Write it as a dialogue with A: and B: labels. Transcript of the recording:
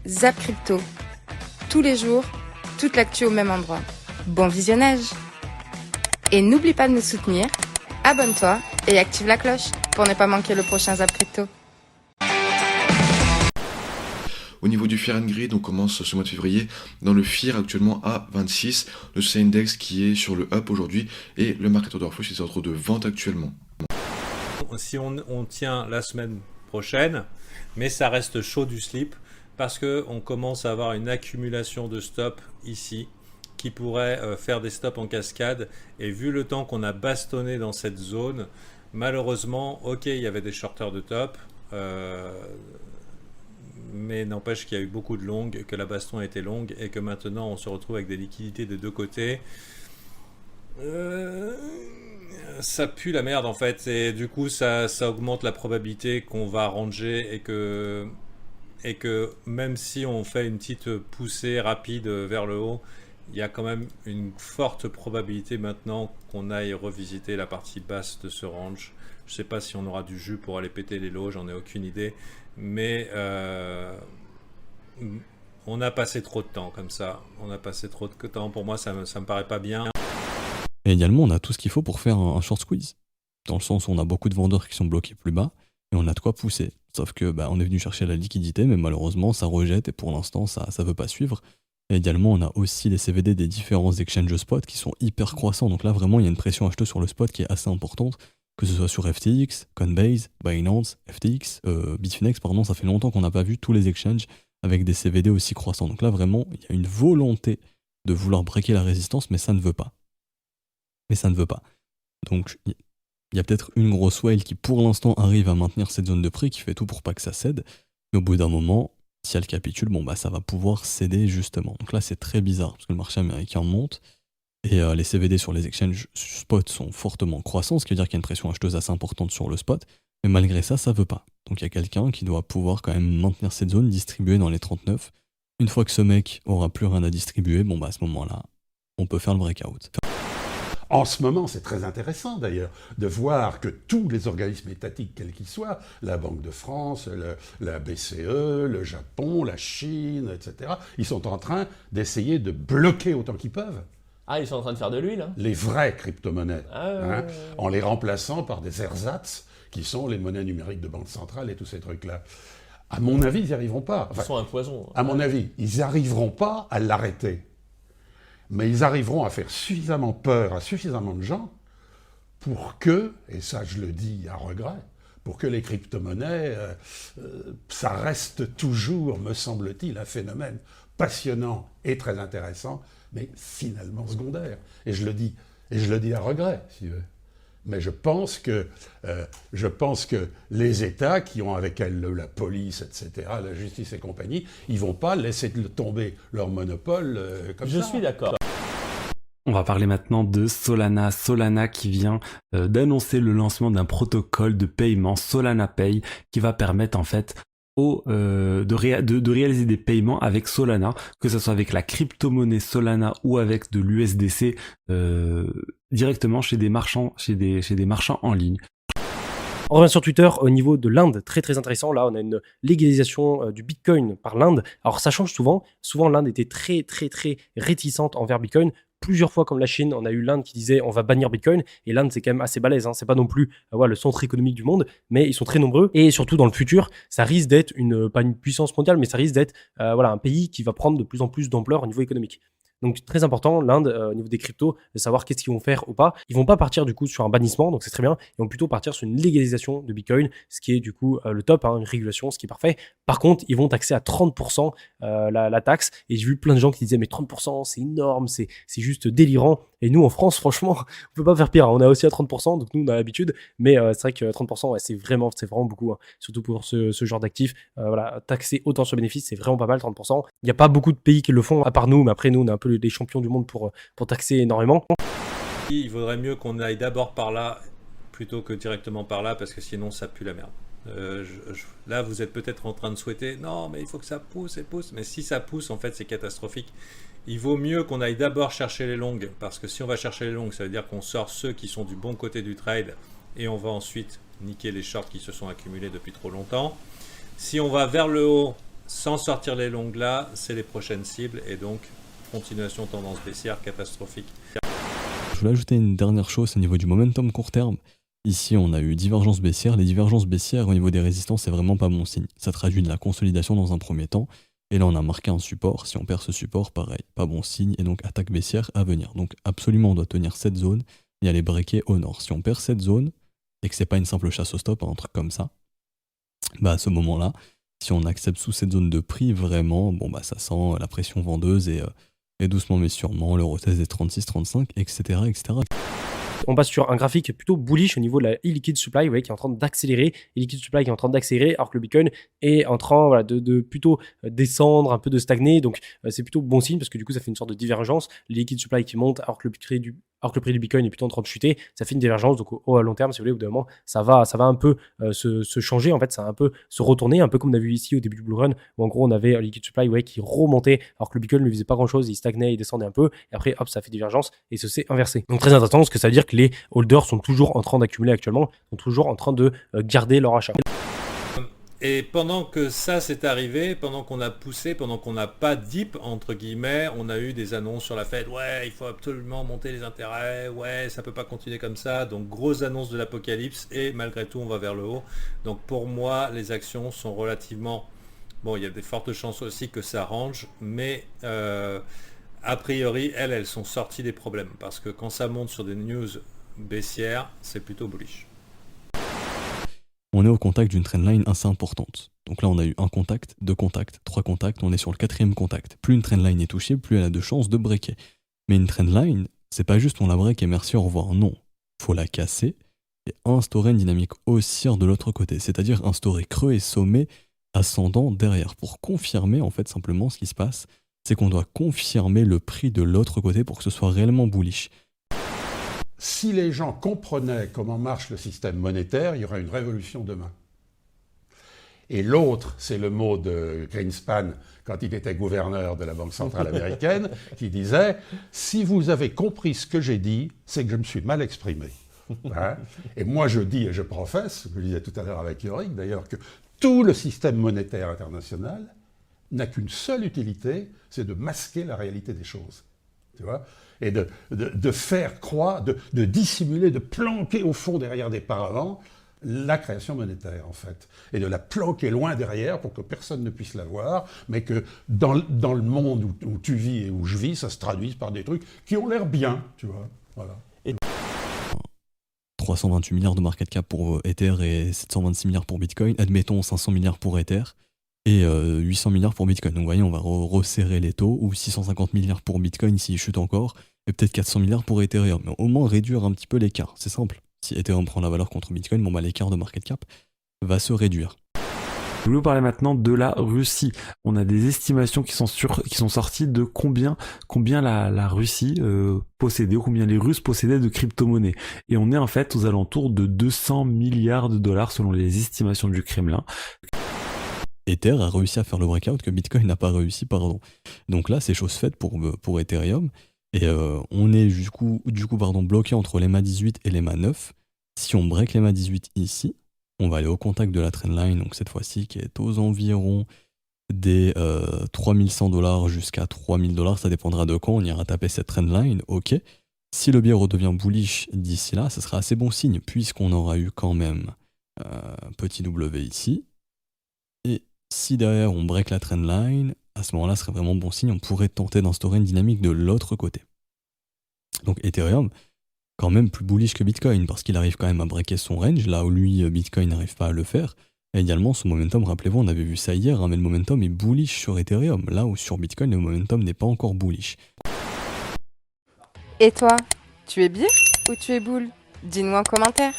A: Zap Crypto. Tous les jours, toute l'actu au même endroit. Bon visionnage! Et n'oublie pas de nous soutenir, abonne-toi et active la cloche pour ne pas manquer le prochain Zap Crypto.
B: Au niveau du Fear and Greed, on commence ce mois de février dans le Fear actuellement à 26, le CEI Index qui est sur le up aujourd'hui et le market order flow qui est en train de vente actuellement.
C: Si on tient la semaine prochaine, mais ça reste chaud du slip parce qu'on commence à avoir une accumulation de stops ici qui pourrait faire des stops en cascade, et vu le temps qu'on a bastonné dans cette zone, malheureusement, ok, il y avait des shorters de top, mais n'empêche qu'il y a eu beaucoup de longues, que la baston a été longue et que maintenant on se retrouve avec des liquidités de deux côtés. Ça pue la merde en fait, et du coup ça augmente la probabilité qu'on va ranger et que même si on fait une petite poussée rapide vers le haut, il y a quand même une forte probabilité maintenant qu'on aille revisiter la partie basse de ce range. Je sais pas si on aura du jus pour aller péter les lows, j'en ai aucune idée, mais on a passé trop de temps comme ça. On a passé trop de temps, pour moi ça me paraît pas bien.
D: Et également, on a tout ce qu'il faut pour faire un short squeeze. Dans le sens où on a beaucoup de vendeurs qui sont bloqués plus bas et on a de quoi pousser. Sauf que on est venu chercher la liquidité, mais malheureusement, ça rejette et pour l'instant, ça veut pas suivre. Et également, on a aussi les CVD des différents exchanges spot qui sont hyper croissants. Donc là, vraiment, il y a une pression acheteuse sur le spot qui est assez importante, que ce soit sur FTX, Coinbase, Binance, FTX, Bitfinex, pardon. Ça fait longtemps qu'on n'a pas vu tous les exchanges avec des CVD aussi croissants. Donc là, vraiment, il y a une volonté de vouloir breaker la résistance, mais ça ne veut pas. Donc, il y a peut-être une grosse whale qui, pour l'instant, arrive à maintenir cette zone de prix, qui fait tout pour pas que ça cède. Mais au bout d'un moment, si elle capitule, ça va pouvoir céder justement. Donc là, c'est très bizarre, parce que le marché américain monte, et les CVD sur les exchanges spot sont fortement croissants, ce qui veut dire qu'il y a une pression acheteuse assez importante sur le spot, mais malgré ça, ça veut pas. Donc il y a quelqu'un qui doit pouvoir quand même maintenir cette zone, distribuer dans les 39. Une fois que ce mec aura plus rien à distribuer, à ce moment-là, on peut faire le breakout.
E: En ce moment, c'est très intéressant d'ailleurs de voir que tous les organismes étatiques, quels qu'ils soient, la Banque de France, la BCE, le Japon, la Chine, etc., ils sont en train d'essayer de bloquer autant qu'ils peuvent.
F: Ah, ils sont en train de faire de l'huile, hein.
E: Les vraies crypto-monnaies,
F: ouais.
E: En les remplaçant par des ersatz, qui sont les monnaies numériques de banque centrale et tous ces trucs-là. À mon avis, ils n'y arriveront pas.
F: Ils sont un poison.
E: À mon avis, ils n'arriveront pas à l'arrêter. Mais ils arriveront à faire suffisamment peur à suffisamment de gens pour que, et ça je le dis à regret, pour que les crypto-monnaies, ça reste toujours, me semble-t-il, un phénomène passionnant et très intéressant, mais finalement secondaire. Et je le dis à regret, si tu veux. Mais je pense que les États qui ont avec elles la police, etc., la justice et compagnie, ils vont pas laisser tomber leur monopole comme ça.
F: Je suis d'accord.
G: On va parler maintenant de Solana. Solana qui vient d'annoncer le lancement d'un protocole de paiement, Solana Pay, qui va permettre en fait de réaliser des paiements avec Solana, que ce soit avec la crypto-monnaie Solana ou avec de l'USDC directement chez des marchands en ligne.
H: On revient sur Twitter au niveau de l'Inde, très très intéressant. Là, on a une légalisation du Bitcoin par l'Inde. Alors ça change souvent. Souvent, l'Inde était très très très réticente envers Bitcoin. Plusieurs fois, comme la Chine, on a eu l'Inde qui disait on va bannir Bitcoin. Et l'Inde, c'est quand même assez balèze. C'est pas non plus le centre économique du monde, mais ils sont très nombreux. Et surtout, dans le futur, ça risque d'être pas une puissance mondiale, mais ça risque d'être un pays qui va prendre de plus en plus d'ampleur au niveau économique. Donc très important, l'Inde, au niveau des cryptos, de savoir qu'est-ce qu'ils vont faire ou pas. Ils vont pas partir du coup sur un bannissement, donc c'est très bien. Ils vont plutôt partir sur une légalisation de Bitcoin, ce qui est du coup le top, une régulation, ce qui est parfait. Par contre, ils vont taxer à 30% la taxe. Et j'ai vu plein de gens qui disaient mais 30% c'est énorme, c'est juste délirant. Et nous en France, franchement, on peut pas faire pire. On a aussi à 30%, donc nous on a l'habitude. Mais c'est vrai que 30%, c'est vraiment beaucoup, surtout pour ce genre d'actifs. Taxer autant sur bénéfice, c'est vraiment pas mal, 30%. Il n'y a pas beaucoup de pays qui le font, à part nous, mais après nous, on est un peu les champions du monde pour taxer énormément.
C: Il vaudrait mieux qu'on aille d'abord par là plutôt que directement par là, parce que sinon ça pue la merde. Là, vous êtes peut-être en train de souhaiter non, mais il faut que ça pousse et pousse. Mais si ça pousse, en fait, c'est catastrophique. Il vaut mieux qu'on aille d'abord chercher les longues, parce que si on va chercher les longues, ça veut dire qu'on sort ceux qui sont du bon côté du trade et on va ensuite niquer les shorts qui se sont accumulés depuis trop longtemps. Si on va vers le haut, sans sortir les longues là, c'est les prochaines cibles et donc continuation tendance baissière catastrophique.
D: Je voulais ajouter une dernière chose au niveau du momentum court terme. Ici, on a eu divergence baissière. Les divergences baissières au niveau des résistances, c'est vraiment pas bon signe. Ça traduit de la consolidation dans un premier temps. Et là, on a marqué un support. Si on perd ce support, pareil, pas bon signe. Et donc, attaque baissière à venir. Donc, absolument, on doit tenir cette zone et aller breaker au nord. Si on perd cette zone et que c'est pas une simple chasse au stop, un truc comme ça, bah à ce moment-là, si on accepte sous cette zone de prix, vraiment, bon bah ça sent la pression vendeuse et doucement mais sûrement le retest des 36, 35, etc., etc.
H: On passe sur un graphique plutôt bullish au niveau de la illiquid supply, vous voyez, qui est en train d'accélérer. Illiquid supply qui est en train d'accélérer, alors que le Bitcoin est en train voilà, de plutôt descendre, un peu de stagner. Donc c'est plutôt bon signe parce que du coup ça fait une sorte de divergence. L'illiquid supply qui monte alors que le prix du Bitcoin est plutôt en train de chuter, ça fait une divergence. Donc à long terme, si vous voulez, au bout d'un moment, ça va un peu se changer. En fait, ça va un peu se retourner, un peu comme on a vu ici au début du Blue Run, où en gros on avait liquid supply qui remontait alors que le Bitcoin ne faisait pas grand chose, il stagnait, il descendait un peu. Et après, hop, ça fait divergence et ça s'est inversé. Donc très intéressant parce que ça veut dire que les holders sont toujours en train d'accumuler actuellement, sont toujours en train de garder leur achat.
C: Et pendant que ça s'est arrivé, pendant qu'on a poussé, pendant qu'on n'a pas dip, entre guillemets, on a eu des annonces sur la Fed, ouais, il faut absolument monter les intérêts, ouais, ça peut pas continuer comme ça, donc grosse annonce de l'apocalypse, et malgré tout, on va vers le haut. Donc pour moi, les actions sont relativement... Bon, il y a des fortes chances aussi que ça range, mais a priori, elles sont sorties des problèmes, parce que quand ça monte sur des news baissières, c'est plutôt bullish.
D: On est au contact d'une trendline assez importante. Donc là, on a eu un contact, 2 contacts, 3 contacts, on est sur le 4e contact. Plus une trendline est touchée, plus elle a de chances de breaker. Mais une trendline, c'est pas juste on la break et merci, au revoir. Non, faut la casser et instaurer une dynamique haussière de l'autre côté. C'est-à-dire instaurer creux et sommet ascendant derrière. Pour confirmer, en fait, simplement, ce qui se passe, c'est qu'on doit confirmer le prix de l'autre côté pour que ce soit réellement bullish.
E: Si les gens comprenaient comment marche le système monétaire, il y aurait une révolution demain. Et l'autre, c'est le mot de Greenspan quand il était gouverneur de la Banque centrale américaine, qui disait « Si vous avez compris ce que j'ai dit, c'est que je me suis mal exprimé. » Hein? Et moi je dis et je professe, ce que je disais tout à l'heure avec Yorick d'ailleurs, que tout le système monétaire international n'a qu'une seule utilité, c'est de masquer la réalité des choses. Tu vois ? Et de faire croire, de dissimuler, de planquer au fond derrière des paravents la création monétaire, en fait. Et de la planquer loin derrière pour que personne ne puisse la voir, mais que dans le monde où tu vis et où je vis, ça se traduise par des trucs qui ont l'air bien, tu vois. Voilà.
D: 328 milliards de market cap pour Ether et 726 milliards pour Bitcoin. Admettons 500 milliards pour Ether et 800 milliards pour Bitcoin. Donc vous voyez, on va resserrer les taux, ou 650 milliards pour Bitcoin s'il chute encore, et peut-être 400 milliards pour Ethereum. Mais au moins réduire un petit peu l'écart, c'est simple. Si Ethereum prend la valeur contre Bitcoin, bon bah l'écart de market cap va se réduire.
G: Je voulais vous parler maintenant de la Russie. On a des estimations qui sont sorties de combien la Russie possédait, ou combien les Russes possédaient de crypto-monnaies. Et on est en fait aux alentours de 200 milliards de dollars selon les estimations du Kremlin.
D: Ether a réussi à faire le breakout que Bitcoin n'a pas réussi, pardon. Donc là, c'est chose faite pour Ethereum. Et on est du coup bloqué entre l'EMA 18 et l'EMA 9. Si on break l'EMA 18 ici, on va aller au contact de la trendline, donc cette fois-ci qui est aux environs des 3100 $ jusqu'à $3000, ça dépendra de quand on ira taper cette trendline, ok. Si le biais redevient bullish d'ici là, ça sera assez bon signe, puisqu'on aura eu quand même petit W ici. Et si derrière on break la trendline, à ce moment-là, ce serait vraiment bon signe, on pourrait tenter d'instaurer une dynamique de l'autre côté. Donc Ethereum, quand même plus bullish que Bitcoin, parce qu'il arrive quand même à breaker son range, là où lui, Bitcoin n'arrive pas à le faire. Et également, son momentum, rappelez-vous, on avait vu ça hier, hein, mais le momentum est bullish sur Ethereum, là où sur Bitcoin, le momentum n'est pas encore bullish.
A: Et toi, tu es bear ou tu es bull? Dis-nous en commentaire.